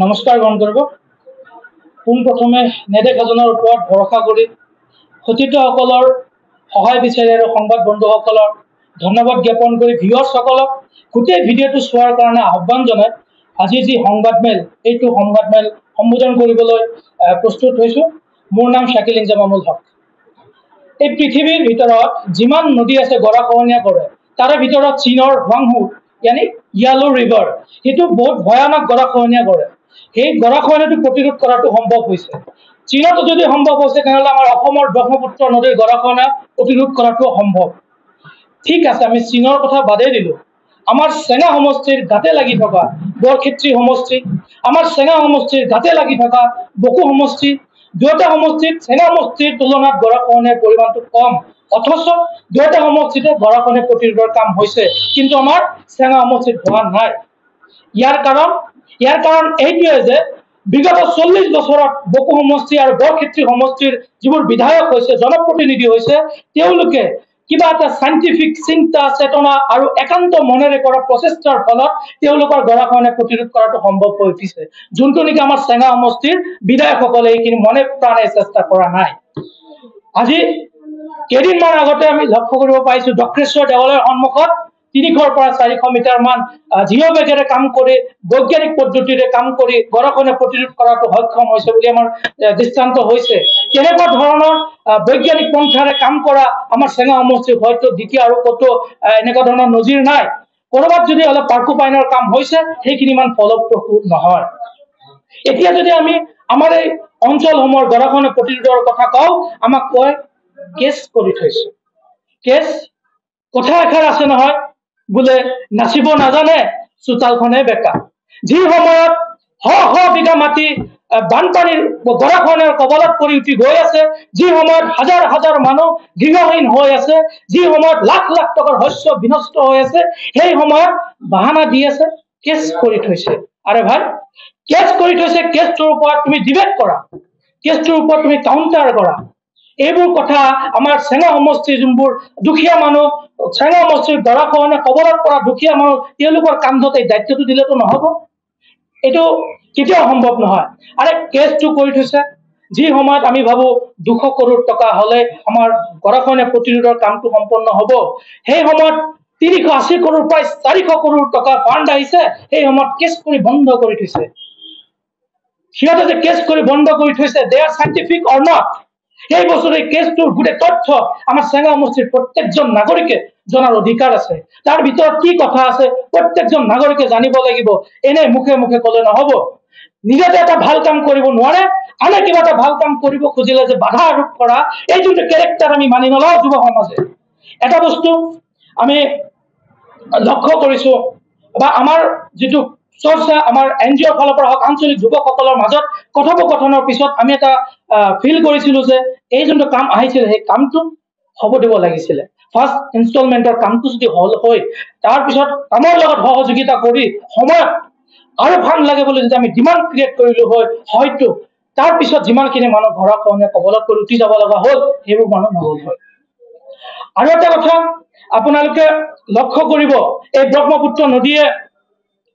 নমস্কাৰ গ্ৰহণ কৰিব। পোনপ্ৰথমে নেদেখাজনৰ ওপৰত ভৰসা কৰি সতীৰ্থসকলৰ সহায় বিচাৰি আৰু সংবাদ বন্ধুসকলক ধন্যবাদ জ্ঞাপন কৰি ভিউৱাৰ্ছসকলক গোটেই ভিডিঅ'টো চোৱাৰ কাৰণে আহ্বান জনাই আজি যি সংবাদমেল এইটো সংবাদমেল সম্বোধন কৰিবলৈ প্ৰস্তুত হৈছোঁ। মোৰ নাম শাকিল ইনজামামুল হক। এই পৃথিৱীৰ ভিতৰত যিমান নদী আছে গৰাখহনীয়া কৰে, তাৰে ভিতৰত চীনৰ হুৱাংহু यानी ইয়ালো ৰিভাৰ সেইটো বহুত ভয়ানক গৰাখহনীয়া কৰে। সেই গৰাখহনীয়াটো প্ৰতিৰোধ কৰাটো সম্ভৱ হৈছে। চীনতো যদি সম্ভৱ হৈছে তেনেহ'লে আমাৰ অসমৰ ব্ৰহ্মপুত্ৰ নদীৰ গৰাখহনীয়া প্ৰতিৰোধ কৰাটো সম্ভৱ। ঠিক আছে, আমি চীনৰ কথা বাদেই দিলোঁ। আমাৰ চেঙা সমষ্টিৰ গাতে লাগি থকা বৰক্ষেত্ৰী সমষ্টি, আমাৰ চেঙা সমষ্টিৰ গাতে লাগি থকা বকো সমষ্টি, দুয়োটা সমষ্টিত চেঙা সমষ্টিৰ তুলনাত গৰাখহনীয়াৰ পৰিমাণটো কম, অথচ দুয়োটা সমষ্টিতে গৰাখহনীয়া প্ৰতিৰোধৰ কাম হৈছে, কিন্তু আমাৰ চেঙা সমষ্টিত হোৱা নাই। ইয়াৰ কাৰণ এইটোৱে যে বিগত 40 বছৰত বকো সমষ্টি আৰু বৰক্ষেত্ৰী সমষ্টিৰ যিবোৰ বিধায়ক হৈছে, জনপ্ৰতিনিধি হৈছে, তেওঁলোকে কিবা এটা চাইণ্টিফিক চিন্তা চেতনা আৰু একান্ত মনেৰে কৰা প্ৰচেষ্টাৰ ফলত তেওঁলোকৰ গৰাখহনীয়া প্ৰতিৰোধ কৰাটো সম্ভৱ হৈ উঠিছে, যোনটো নেকি আমাৰ চেঙা সমষ্টিৰ বিধায়কসকলে এইখিনি মনে প্ৰাণে চেষ্টা কৰা নাই। আজি কেইদিনমান আগতে আমি লক্ষ্য কৰিব পাৰিছোঁ দক্ষেশ্বৰ দেৱালয়ৰ সন্মুখত 300 পৰা 400 মিটাৰ মান জিঅ' বেগেৰে কাম কৰি বৈজ্ঞানিক পদ্ধতিৰে কাম কৰি গৰাখহনীয়া প্ৰতিৰোধ কৰাটো সক্ষম হৈছে বুলি আমাৰ দৃষ্টান্ত হৈছে। তেনেকুৱা ধৰণৰ বৈজ্ঞানিক পন্থাৰে কাম কৰা আমাৰ চেঙা সমষ্টিৰ হয়তো দ্বিতীয় আৰু ক'তো এনেকুৱা ধৰণৰ নজিৰ নাই। ক'ৰবাত যদি অলপ পাৰ্কোপাইনৰ কাম হৈছে, সেইখিনি ইমান ফলপ্ৰসূ নহয়। এতিয়া যদি আমি আমাৰ এই অঞ্চলসমূহৰ গৰাখহনীয়া প্ৰতিৰোধৰ কথা কওঁ, আমাক কয় কেছ কৰি থৈছে। কেছ কথা এষাৰ আছে নহয়, বোলে নাচিব নাজানে চোতালখনে বেকা। যি সময়ত শ বিঘা মাটি বানপানীৰ গৰাখহনীয়াৰ কবলত পৰি উঠি গৈ আছে, যি সময়ত হাজাৰ হাজাৰ মানুহ গৃহহীন হৈ আছে, যি সময়ত লাখ লাখ টকাৰ শস্য বিনষ্ট হৈ আছে, সেই সময়ত বাহানা দি আছে কেছ কৰি থৈছে। আৰে ভাই, কেছ কৰি থৈছে, কেছটোৰ ওপৰত তুমি ডিবেট কৰা, কেছটোৰ ওপৰত তুমি কাউণ্টাৰ কৰা। এইবোৰ কথা আমাৰ চেঙা সমষ্টিৰ যোনবোৰ দুখীয়া মানুহ, চেঙা সমষ্টিৰ গৰাখহনীয়া কবলত পৰা দুখীয়া মানুহ, তেওঁলোকৰ কান্ধত এই দায়িত্বটো দিলেতো নহব। এইটো কেতিয়াও সম্ভৱ নহয়। আৰে কেছটো কৰি থৈছে, যি সময়ত আমি ভাবো 200 কৰোৰ টকা হলে আমাৰ গৰাখহনীয়া প্ৰতিৰোধৰ কামটো সম্পন্ন হব, সেই সময়ত 380 কৰোৰ প্ৰায় 400 কৰোৰ টকা ফাণ্ড আহিছে, সেই সময়ত কেছ কৰি বন্ধ কৰি থৈছে। সিহঁতে যে কেছ কৰি বন্ধ কৰি থৈছে, দে আৰ চাইণ্টিফিক অৰ নট, সেই বছৰে কেছটোৰ গোটেই তথ্য আমাৰ চেঙা সমষ্টিৰ প্ৰত্যেকজন নাগৰিকে জনাৰ অধিকাৰ আছে। তাৰ ভিতৰত কি কথা আছে প্ৰত্যেকজন নাগৰিকে জানিব লাগিব। এনে মুখে মুখে কলে নহব। নিজে এটা ভাল কাম কৰিব নোৱাৰে, আনে কিবা এটা ভাল কাম কৰিব খুজিলে যে বাধা আৰোপ কৰা, এই যোনটো কেৰেক্টাৰ আমি মানি নলওঁ যুৱ সমাজে। এটা বস্তু আমি লক্ষ্য কৰিছো, বা আমাৰ যিটো চৰ্চা আমাৰ NGOৰ ফালৰ পৰা হওক, আঞ্চলিক যুৱকসকলৰ মাজত কথোপকথনৰ পিছত আমি এটা ফিল কৰিছিলো যে এই যোনটো কাম আহিছিলে, সেই কামটো হ'ব দিব লাগিছিলে। ফাৰ্ষ্ট ইনষ্টলমেণ্টৰ কামটো যদি হল হয়, তাৰপিছত কামৰ লগত সহযোগিতা কৰি সময়ত আৰু ভাল লাগে বুলি যদি আমি ডিমাণ্ড ক্ৰিয়েট কৰিলো হয়, হয়তো তাৰপিছত যিমানখিনি মানুহ গৰাখহনীয়া কবলত পৰি উঠি যাব লগা হ'ল, সেইবোৰ মানুহ নহল হয়। আৰু এটা কথা আপোনালোকে লক্ষ্য কৰিব, এই ব্ৰহ্মপুত্ৰ নদীয়ে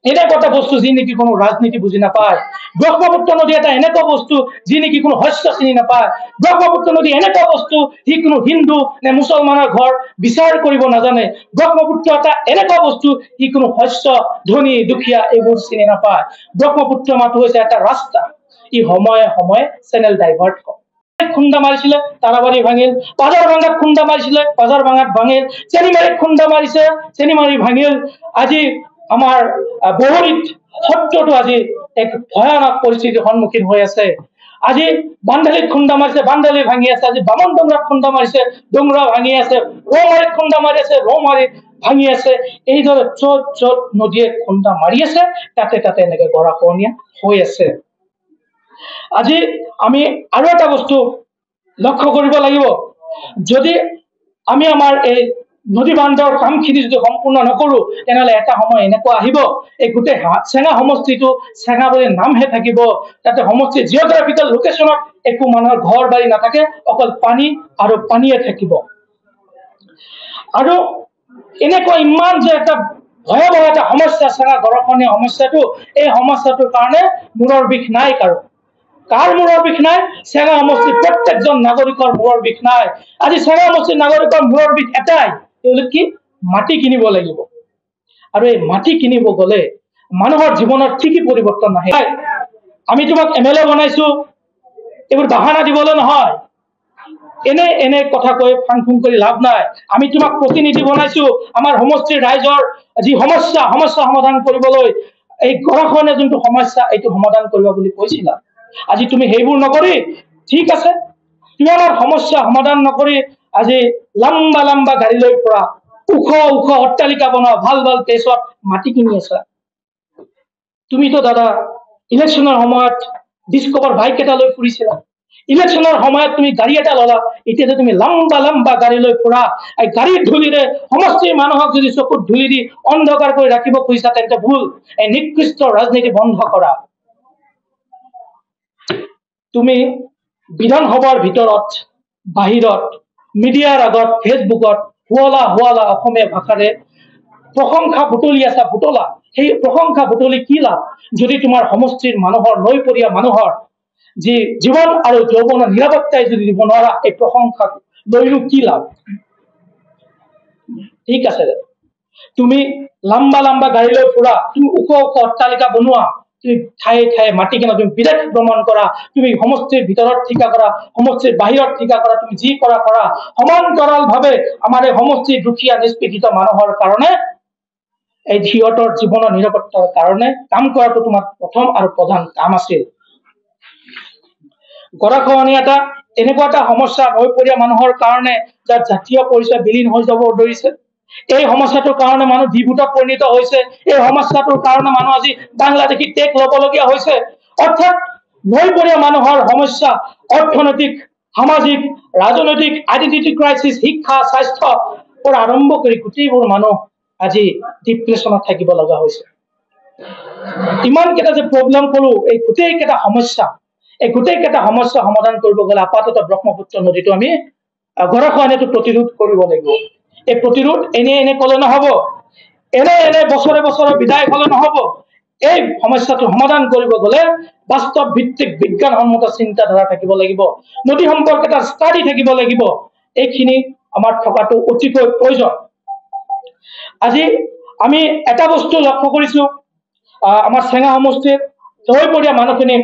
এনেকুৱা এটা বস্তু যি নেকি কোনো ৰাজনীতি বুজি নাপায়। ব্ৰহ্মপুত্ৰ নদী এটা এনেকুৱা বস্তু যি নেকি কোনো শস্য চিনি নাপায়। ব্ৰহ্মপুত্ৰ নদী এনেকুৱা বস্তু সি কোনো হিন্দু নে মুছলমানৰ ঘৰ বিচাৰ কৰিব নাজানে। ব্ৰহ্মপুত্ৰ এটা এনেকুৱা বস্তু সি কোনো শস্য ধনী দুখীয়া এইবোৰ চিনি নাপায়। ব্ৰহ্মপুত্ৰ মাথো হৈছে এটা ৰাস্তা, ই সময়ে সময়ে চেনেল ডাইভাৰ্ট কৰে। খুন্দা মাৰিছিলে, তাৰাবাৰী ভাঙিল। পাজাৰভাঙাত খুন্দা মাৰিছিলে, পাজাৰভাঙাত ভাঙিল। চেনিমাৰীত খুন্দা মাৰিছে, চেনিমাৰী ভাঙিল। আজি আমাৰ বহৰীত সত্যটো আজি এক ভয়ানক পৰিস্থিতিৰ সন্মুখীন হৈ আছে। আজি বান্ধালীত খুন্দা মাৰিছে, বান্ধালী ভাঙি আছে। আজি বামন ডোংৰাত খুন্দা মাৰিছে, ডোংৰা ভাঙি আছে। ৰৌমাৰীত খুন্দা মাৰি আছে, ৰৌমাৰীত ভাঙি আছে। এইদৰে য'ত য'ত নদীয়ে খুন্দা মাৰি আছে, তাতে তাতে এনেকে গৰাখহনীয়া হৈ আছে। আজি আমি আৰু এটা বস্তু লক্ষ্য কৰিব লাগিব, যদি আমি আমাৰ এই নদী বান্ধৰ কামখিনি যদি সম্পূৰ্ণ নকৰো, তেনেহলে এটা সময় এনেকুৱা আহিব, এই গোটেই চেঙা সমষ্টিটো চেঙা বুলি নামহে থাকিব। তাতে সমষ্টি জিঅ'গ্ৰাফিকেল লোকেশ্যনত একো মানুহৰ ঘৰ বাৰী নাথাকে, অকল পানী আৰু পানীয়ে থাকিব। আৰু এনেকুৱা ইমান যে এটা ভয়াবহ এটা সমস্যা চেঙা গড়খহনীয়া সমস্যাটো। এই সমস্যাটোৰ কাৰণে মূৰৰ বিষ নাই কাৰো। কাৰ মূৰৰ বিষ নাই? চেঙা সমষ্টিৰ প্ৰত্যেকজন নাগৰিকৰ মূৰৰ বিষ নাই। আজি চেঙা সমষ্টিৰ নাগৰিকৰ মূৰৰ বিষ এটাই, তেওঁলোক কি মাটি কিনিব লাগিব। আৰু এই মাটি কিনিব গলে মানুহৰ জীৱনত কি কি পৰিৱৰ্তন আহে? আমি তোমাক MLA বনাইছো, এইবোৰ বাহানা দিবলৈ নহয়। এনে এনে কথা কৈ ফাং ফুং কৰি লাভ নাই। আমি তোমাক প্ৰতিনিধি বনাইছো, আমাৰ সমষ্টিৰ ৰাইজৰ যি সমস্যা সমাধান কৰিবলৈ, এই গড়খহনীয়া যোনটো সমস্যা এইটো সমাধান কৰিব বুলি কৈছিলা। আজি তুমি সেইবোৰ নকৰি, ঠিক আছে, তুমি আমাৰ সমস্যা সমাধান নকৰি আজি লম্বা লম্বা গাড়ী লৈ ফুৰা, ওখ ওখ অট্টালিকা বনোৱা, ভাল ভাল প্লেচত মাটি কিনি আছা। তুমিতো দাদা ইলেকশ্যনৰ সময়ত ডিস্কভাৰ বাইক এটা লৈ ফুৰিছিলা। ইলেকশ্যনৰ সময়ত তুমি গাড়ী এটা ললা, এতিয়া যে তুমি লম্বা লম্বা গাড়ী লৈ ফুৰা, এই গাড়ীৰ ধূলিৰে সমষ্টিৰ মানুহক যদি চকুত ধূলি দি অন্ধকাৰ কৰি ৰাখিব খুজিছা তেন্তে ভুল। এই নিকৃষ্ট ৰাজনীতি বন্ধ কৰা। তুমি বিধানসভাৰ ভিতৰত বাহিৰত মিডিয়াৰ আগত ফেচবুকত হুৱালা হুৱালা অসমীয়া ভাষাৰে প্ৰশংসা বুটলি আছা, বুটলা। সেই প্ৰশংসা বুটলি কি লাভ যদি তোমাৰ সমষ্টিৰ মানুহৰ, নৈপৰীয়া মানুহৰ যি জীৱন আৰু যৌৱনৰ নিৰাপত্তাই যদি দিব নোৱাৰা, এই প্ৰশংসা লৈনো কি লাভ? ঠিক আছে, তুমি লম্বা লম্বা গাড়ী লৈ ফুৰা, তুমি ওখ ওখ অট্টালিকা বনোৱা, তুমি ঠায়ে ঠায়ে মাটি কিনা, তুমি বিদেশ ভ্ৰমণ কৰা, তুমি সমষ্টিৰ ভিতৰত ঠিকা কৰা, সমষ্টিৰ বাহিৰত ঠিকা কৰা, তুমি যি কৰা কৰা, সমান্তৰাল ভাৱে আমাৰ এই সমষ্টিৰ দুখীয়া নিষ্পেষিত মানুহৰ কাৰণে, এই সিহঁতৰ জীৱনৰ নিৰাপত্তাৰ কাৰণে কাম কৰাটো তোমাৰ প্ৰথম আৰু প্ৰধান কাম আছিল। গৰাখহনীয়া এটা এনেকুৱা এটা সমস্যা নৈপৰীয়া মানুহৰ কাৰণে যাৰ জাতীয় পৰিচয় বিলীন হৈ যাব ধৰিছে। এই সমস্যাটোৰ কাৰণে মানুহ দ্বিভূতত পৰিণত হৈছে। এই সমস্যাটোৰ কাৰণে মানুহ আজি বাংলাদেশী টেক লবলগীয়া হৈছে। অৰ্থাৎ নৈপৰীয়া মানুহৰ সমস্যা, অৰ্থনৈতিক, সামাজিক, ৰাজনৈতিক, আইডেন্টিটি ক্ৰাইচিছ, শিক্ষা, স্বাস্থ্য পৰা আৰম্ভ কৰি গোটেইবোৰ মানুহ আজি ডিপ্ৰেশ্যনত থাকিব লগা হৈছে। ইমান কেইটা যে প্ৰব্লেম কলো, এই গোটেই কেইটা সমস্যা, এই গোটেই কেইটা সমস্যা সমাধান কৰিব গ'লে আপাতত ব্ৰহ্মপুত্ৰ নদীটো আমি গৰাখহনীয়াটো প্ৰতিৰোধ কৰিব লাগিব। এই প্ৰতিৰোধ এনে এনে কলে নহব, এনে এনে বছৰে বছৰে বিদায় হলে নহব। এই সমস্যাটো সমাধান কৰিব গলে বাস্তৱ ভিত্তিক বিজ্ঞানসন্মত চিন্তাধাৰা থাকিব লাগিব, নদী সম্পৰ্কে এটা ষ্টাডি থাকিব লাগিব। এইখিনি আমাৰ থকাটো অতিকৈ প্ৰয়োজন। আজি আমি এটা বস্তু লক্ষ্য কৰিছো, আমাৰ চেঙা সমষ্টিৰ নৈপৰীয়া মানুহখিনি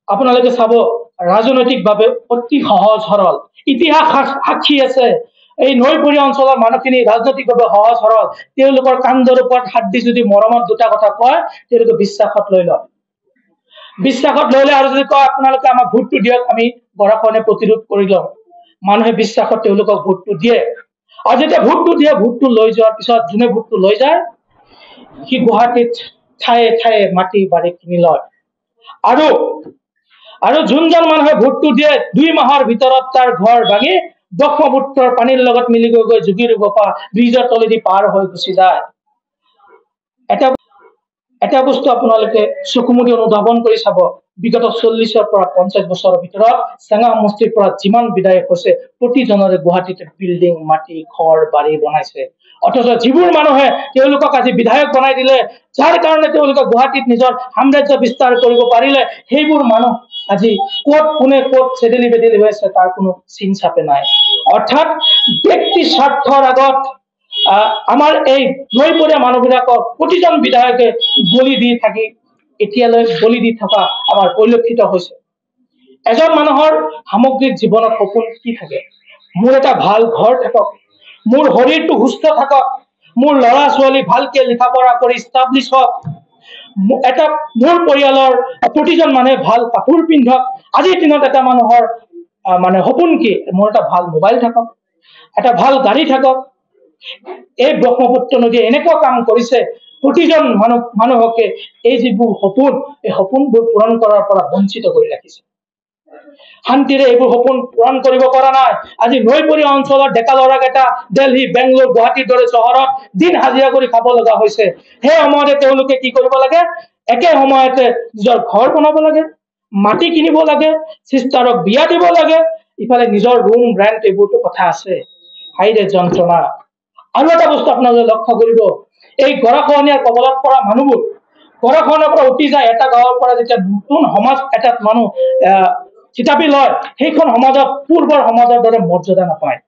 আপোনালোকে চাব ৰাজনৈতিকভাৱে অতি সহজ সৰল। ইতিহাস সাক্ষী আছে, এই নৈপৰীয়া অঞ্চলৰ মানুহখিনি ৰাজনৈতিকভাৱে সহজ সৰল। তেওঁলোকৰ কাণ্ডৰ ওপৰত হাত দি যদি মৰমত দুটা কথা কয়, তেওঁলোকে বিশ্বাসত লৈ লয়। বিশ্বাসত লৈ লয় আৰু যদি কয় আপোনালোকে আমাক ভোটটো দিয়ক, আমি গৰাখহনীয়া প্ৰতিৰোধ কৰি লওঁ, মানুহে বিশ্বাসত তেওঁলোকক ভোটটো দিয়ে। আৰু যেতিয়া ভোটটো দিয়ে, ভোটটো লৈ যোৱাৰ পিছত যোনে ভোটটো লৈ যায়, সি গুৱাহাটীত ঠায়ে ঠায়ে মাটি বাৰী কিনি লয়। আৰু যোনজন মানুহে ভোটটো দিয়ে, 2 মাহৰ ভিতৰত তাৰ ঘৰ ভাঙি ব্ৰহ্মপুত্ৰৰ পানীৰ লগত মিলি গৈ যোগীৰোপা ব্ৰিজৰ তলেদি পাৰ হৈ গুচি যায়। এটা বস্তু আপোনালোকে চকুমুদি অনুধাৱন কৰি চাব, বিগত 40-ৰ পৰা 50 বছৰৰ ভিতৰত চেঙা সমষ্টিৰ পৰা যিমান বিধায়ক হৈছে, প্ৰতিজনৰে গুৱাহাটীতে বিল্ডিং, মাটি, ঘৰ বাৰী বনাইছে। অথচ যিবোৰ মানুহে তেওঁলোকক আজি বিধায়ক বনাই দিলে, যাৰ কাৰণে তেওঁলোকে গুৱাহাটীত নিজৰ সাম্ৰাজ্য বিস্তাৰ কৰিব পাৰিলে, সেইবোৰ মানুহ আজি ক'ত কোনে ক'ত চেদেলি বেদেলি হৈ আছে তাৰ কোনো চিন চাপে নাই। অৰ্থাৎ ব্যক্তি স্বাৰ্থৰ আগত আমাৰ এই নৈপৰীয়া মানুহবিলাকক প্ৰতিজন বিধায়কে বলি দি থাকি এতিয়ালৈ বলি দি থকা আমাৰ পৰিলক্ষিত হৈছে। এজন মানুহৰ সামগ্ৰিক জীৱনত সপোন কি থাকে? মোৰ এটা ভাল ঘৰ থাকক, মোৰ শৰীৰটো সুস্থ থাকক, মোৰ ল'ৰা ছোৱালী ভালকে লিখা পঢ়া কৰি ষ্টাব্লিছ হওক, এটা মোৰ পৰিয়ালৰ প্ৰতিজন মানুহে ভাল কাপোৰ পিন্ধক। আজিৰ দিনত এটা মানুহৰ মানে সপোন কি? মোৰ এটা ভাল মোবাইল থাকক, এটা ভাল গাড়ী থাকক। এই ব্ৰহ্মপুত্ৰ নদীয়ে এনেকুৱা কাম কৰিছে, প্ৰতিজন মানুহকে এই যিবোৰ সপোন, এই সপোনবোৰ পূৰণ কৰাৰ পৰা বঞ্চিত কৰি ৰাখিছে। শান্তিৰে এইবোৰ সপোন পূৰণ কৰিব পৰা নাই। আজি নৈপৰীয়া অঞ্চলৰ ডেকা ল'ৰাকেইটা দিল্লী, বেংগলোৰ, গুৱাহাটীৰ দৰে চহৰত দিন হাজিৰা কৰি খাব লগা হৈছে। সেই সময়তে তেওঁলোকে কি কৰিব লাগে? একে সময়তে নিজৰ ঘৰ বনাব লাগে, মাটি কিনিব লাগে, চিষ্টাৰক বিয়া দিব লাগে, ইফালে নিজৰ ৰুম ৰেণ্ট এইবোৰতো কথা আছে। হাইৰে যন্ত্ৰণা। আৰু এটা বস্তু আপোনালোকে লক্ষ্য কৰিব, এই গৰাখহনীয়াৰ কবলত পৰা মানুহবোৰ গৰাখহনীয়াৰ পৰা উঠি যায় এটা গাঁৱৰ পৰা যেতিয়া নতুন সমাজ এটাত মানুহ থিতাপি লয় সেইখন সমাজত পূৰ্বৰ সমাজৰ দৰে মৰ্যাদা নাপায়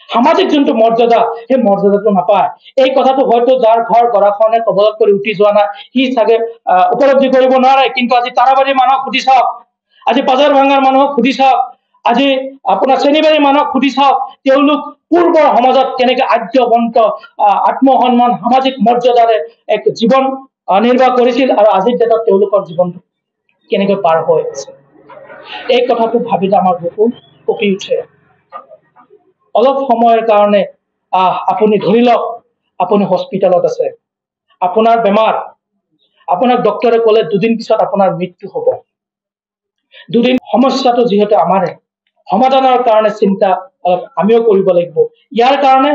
সামাজিক যোনটো মৰ্যাদা সেই মৰ্যাদাটো নাপায় এই কথাটো হয়তো যাৰ ঘৰ গৰাখহনীয়াৰ কবলত কৰি উঠি যোৱা নাই সি চাগে উপলব্ধি কৰিব নোৱাৰে কিন্তু আজি তাৰাবাৰীৰ মানুহক সুধি চাওক আজি পাজাৰ ভাঙাৰ মানুহক সুধি চাওক আজি আপোনাৰ চেনিবাৰীৰ মানুহক সুধি চাওক তেওঁলোক পূৰ্বৰ সমাজত কেনেকে আদ্যবন্ত আত্মসন্মান সামাজিক মৰ্যাদাৰে এক জীৱন নিৰ্বাহ কৰিছিল আৰু আজিৰ ডেটত তেওঁলোকৰ জীৱনটো কেনেকৈ পাৰ হৈ আছে এই কথাটো ভাবিলে আমাৰ বুকু কঁপি উঠে অলপ সময়ৰ কাৰণে আপুনি ধৰি লওক আপুনি হস্পিটেলত আছে আপোনাৰ বেমাৰ আপোনাক ডক্টৰে ক'লে দুদিন পিছত আপোনাৰ মৃত্যু হ'ব দুদিন সমস্যাটো যিহেতু আমাৰে সমাধানৰ কাৰণে চিন্তা অলপ আমিও কৰিব লাগিব ইয়াৰ কাৰণে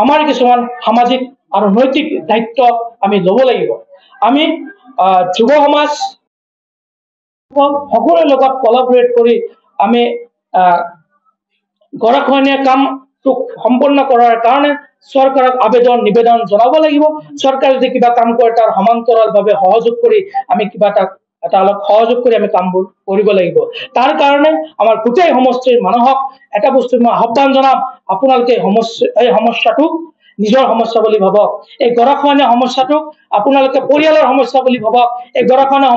আমাৰ কিছুমান সামাজিক আৰু নৈতিক দায়িত্ব আমি ল'ব লাগিব আমি যুৱ সমাজ সকলোৰে লগত কোলাবৰেট কৰি আমি গৰাখহনীয়া কামটোক সম্পন্ন কৰাৰ কাৰণে চৰকাৰক আবেদন নিবেদন জনাব লাগিব চৰকাৰে যদি কিবা কাম কৰে তাৰ সমান্তৰালভাৱে সহযোগ কৰি আমি কিবা এটা অলপ সহযোগ কৰি আমি কামবোৰ কৰিব লাগিব তাৰ কাৰণে আমাৰ গোটেই সমষ্টিৰ মানুহক এটা বস্তু মই আহ্বান জনাম আপোনালোকে এই সমস্যাটোক নিজৰ সমস্যা বুলি ভাবক এই গৰাখহনীয়া সমস্যাটোক আপোনালোকে পৰিয়ালৰ সমস্যা বুলি ভাবক এই গৰাখহনীয়া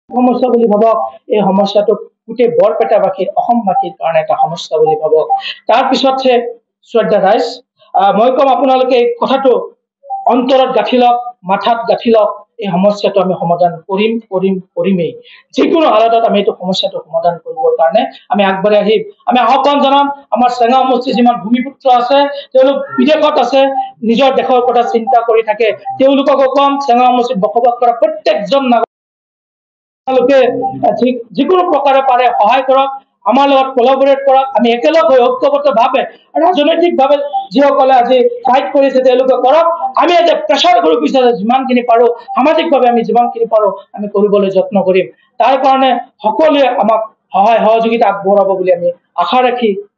সমস্যা বুলি ভাবক এই সমস্যাটোক গোটেই বৰপেটাবাসীৰ অসমবাসীৰ কাৰণে এটা সমস্যা বুলি ভাবক তাৰপিছতহে শ্ৰদ্ধা ৰাইজ মই কম আপোনালোকে এই কথাটো অন্তৰত গাঁঠি লওক মাথাত গাঁঠি লওক এই সমস্যাটো আমি সমাধান কৰিমেই যিকোনো হালতত আমি এইটো সমস্যাটো সমাধান কৰিবৰ কাৰণে আমি আগবাঢ়ি আহিম আমি আহ্বান জনাম আমাৰ চেঙা সমষ্টিৰ যিমান ভূমিপুত্ৰ আছে তেওঁলোক বিদেশত আছে নিজৰ দেশৰ কথা চিন্তা কৰি থাকে তেওঁলোককো কম চেঙা সমষ্টিত বসবাস কৰা প্ৰত্যেকজন নাগৰিকে যিকোনো প্ৰকাৰে পাৰে সহায় কৰক আমাৰ লগত কোলাবৰেট কৰক আমি একেলগ হৈ ঐক্যবদ্ধভাৱে ৰাজনৈতিকভাৱে যিসকলে আজি ফাইট কৰিছে তেওঁলোকে কৰক আমি আজি প্ৰেছাৰ গ্ৰুপ হিচাপে যিমানখিনি পাৰো সামাজিকভাৱে আমি যিমানখিনি পাৰো আমি কৰিবলৈ যত্ন কৰিম তাৰ কাৰণে সকলোৱে আমাক সহায় সহযোগিতা আগবঢ়াব বুলি আমি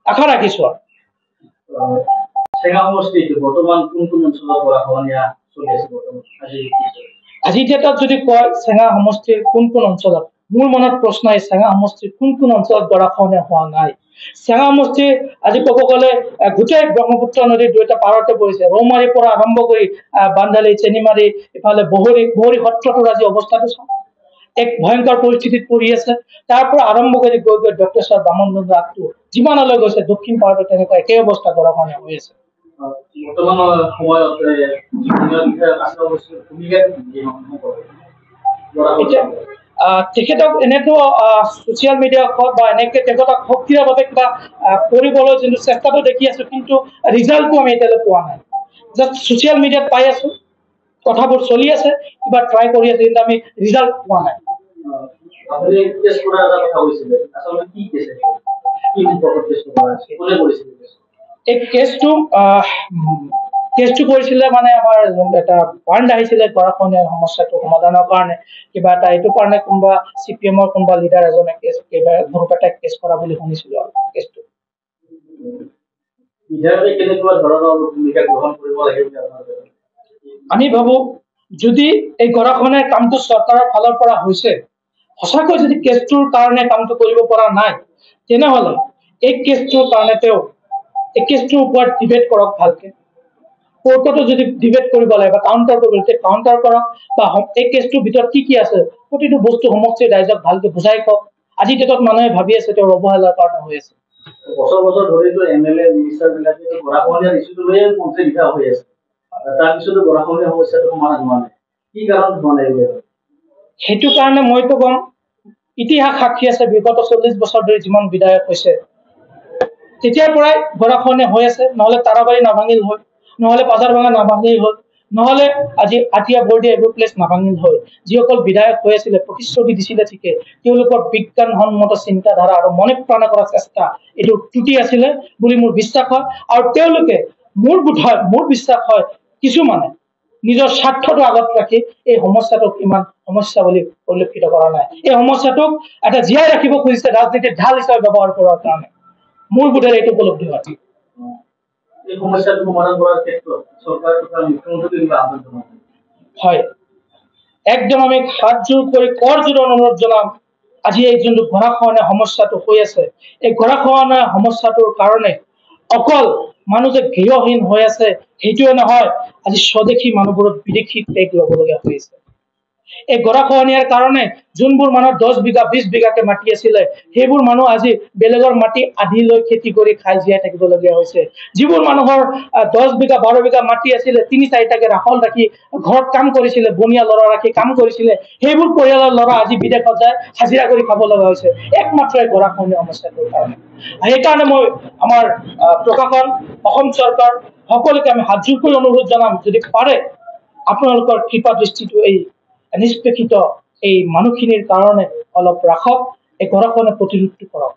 আশা ৰাখিছো চেঙা সমষ্টিত বৰ্তমান কোন কোন অঞ্চলত গৰাখহনীয়া চলি আছে আজি ডেটত যদি কয় চেঙা সমষ্টিৰ কোন কোন অঞ্চলত মোৰ মনত প্ৰশ্ন এই চেঙা সমষ্টিৰ কোন কোন অঞ্চলত গৰাখহনীয়া হোৱা নাই চেঙা সমষ্টি আজি ক'ব গ'লে গোটেই ব্ৰহ্মপুত্ৰ নদীৰ দুয়োটা পাৰতে পৰিছে ৰৌমাৰীৰ পৰা আৰম্ভ কৰি বান্দালী চেনিমাৰী ইফালে বহৰী সত্ৰটোৰ আজি অৱস্থাটো চাওঁ এক ভয়ংকৰ পৰিস্থিতিত পৰি আছে তাৰ পৰা আৰম্ভ কৰি গৈ ডক্টৰ বামনগঞ্জ আগটো যিমানলৈ গৈছে দক্ষিণ ভাৰতত তেনেকুৱা একে অৱস্থা গৰাখহনীয়া হৈ আছে বৰ্তমান সময়ত তেখেতক এনেতো ছচিয়েল মিডিয়া হওক বা এনেকে তেখেতক সক্ৰিয়ভাৱে কিবা কৰিবলৈ যোনটো চেষ্টাটো দেখি আছো কিন্তু ৰিজাল্টটো আমি এতিয়ালৈ পোৱা নাই জাষ্ট ছচিয়েল মিডিয়াত পাই আছো কথাবোৰ চলি আছে কিবা ট্ৰাই কৰি আছে কিন্তু আমি ৰিজাল্ট পোৱা নাই এই কেছটো কৰিছিলে মানে আমাৰ এটা পইণ্ট আহিছিলে গৰাখহনীয়া সমস্যাটো সমাধানৰ কাৰণে কিবা এটা এইটো কাৰণে কোনোবা CPM-ৰ কোনোবা লিডাৰ এজনে গ্ৰুপ এটাই কেছ কৰা বুলি শুনিছিলো আৰু কেছটো আমি ভাবো যদি এই গৰাখহনীয়াৰ কামটো চৰকাৰৰ ফালৰ পৰা হৈছে সঁচাকৈ যদি কেছটোৰ কাৰণে কামটো কৰিব পৰা নাই তেনেহ'লে এই কেছটোৰ কাৰণে তেওঁ এই কেছটোৰ ওপৰত ডিবেট কৰক ভালকে কোৰ্টতো যদি ডিবেট কৰিব লাগে বা কাউণ্টাৰ কৰিব লাগে কাউণ্টাৰ কৰক বা এই কেছটোৰ ভিতৰত কি আছে প্ৰতিটো বস্তু সমষ্টিৰ ৰাইজক ভালকে বুজাই কওক আজি ডেটত মানুহে ভাবি আছে তেওঁৰ অৱহেলাৰ কাৰণে হৈ আছে বছৰ বছৰ ধৰিতো MLA মিনিষ্টাৰবিলাকে গৰাখহনীয়াৰ ইছ্যুটো লৈয়ে মন্ত্ৰী লিখা হৈ আছে তাৰপিছতো গৰাখহনীয়া সমস্যাটো সমাধান হোৱা নাই কি কাৰণত হোৱা নাই সেইটো কাৰণে মইতো কম ইতিহাস সাক্ষী আছে বিগত 40 বছৰ ধৰি যিমান বিধায়ক হৈছে তেতিয়াৰ পৰাই গৰাখহনীয়া হৈ আছে নহ'লে তাৰাবাৰী নাভাঙিল হয় নহ'লে পাজাৰভাঙা নাভাঙিল হয় নহ'লে আজি আঠিয়া বৰ্ডি এইবোৰ প্লেচ নাভাঙিল হয় যিসকল বিধায়ক হৈ আছিলে প্ৰতিশ্ৰুতি দিছিলে ঠিকে তেওঁলোকৰ বিজ্ঞানসন্মত চিন্তাধাৰা আৰু মনে প্ৰাণে কৰা চেষ্টা এইটো ত্ৰুটি আছিলে বুলি মোৰ বিশ্বাস হয় আৰু তেওঁলোকে মোৰ বিশ্বাস হয় কিছুমানে নিজৰ স্বাৰ্থটো আগত ৰাখি এই সমস্যাটোক ইমান সমস্যা বুলি পৰিলক্ষিত কৰা নাই এই সমস্যাটোক এটা জীয়াই ৰাখিব খুজিছে ৰাজনীতিৰ ঢাল হিচাপে ব্যৱহাৰ কৰাৰ কাৰণে মোৰ বোধেৰে এইটো উপলব্ধি হয় এই সমস্যাটো সমাধান কৰাৰ ক্ষেত্ৰত চৰকাৰ তথা মুখ্যমন্ত্ৰীক কিবা আহ্বান জনাব? হয়, একদম আমি হাত জোৰ কৰি কৰজোৰে অনুৰোধ জনাম। আজি এই যোনটো গৰাখহনীয়া সমস্যাটো হৈ আছে, এই গৰাখহনীয়া সমস্যাটোৰ কাৰণে অকল মানুহ যে গৃহহীন হৈ আছে সেইটোৱে নহয়, আজি স্বদেশী মানুহবোৰত বিদেশী টেগ ল'বলগীয়া হৈ আছে। এই গৰাখহনীয়াৰ কাৰণে যোনবোৰ মানুহৰ 10 বিঘা 20 বিঘাকে মাটি আছিলে, সেইবোৰ মানুহ আজি বেলেগৰ মাটি আধি লৈ খেতি কৰি খাই জীয়াই থাকিবলগীয়া হৈছে। যিবোৰ মানুহৰ 10 বিঘা 12 বিঘা মাটি আছিলে, 3-4টাকে ৰাখল ৰাখি ঘৰত কাম কৰিছিলে, বনীয়া ল'ৰা ৰাখি কাম কৰিছিলে, সেইবোৰ পৰিয়ালৰ ল'ৰা আজি বিদেশত যায় হাজিৰা কৰি খাব লগা হৈছে, একমাত্ৰ এই গৰাখহনীয়া সমস্যাটোৰ কাৰণে। সেইকাৰণে মই আমাৰ প্ৰশাসন, অসম চৰকাৰ সকলোকে আমি হাতজোৰ কৰি অনুৰোধ জনাম, যদি পাৰে আপোনালোকৰ কৃপা দৃষ্টিটো এই নিষ্পেষিত এই মানুহখিনিৰ কাৰণে অলপ ৰাখক, এই গৰাখহনীয়া প্ৰতিৰোধটো কৰক।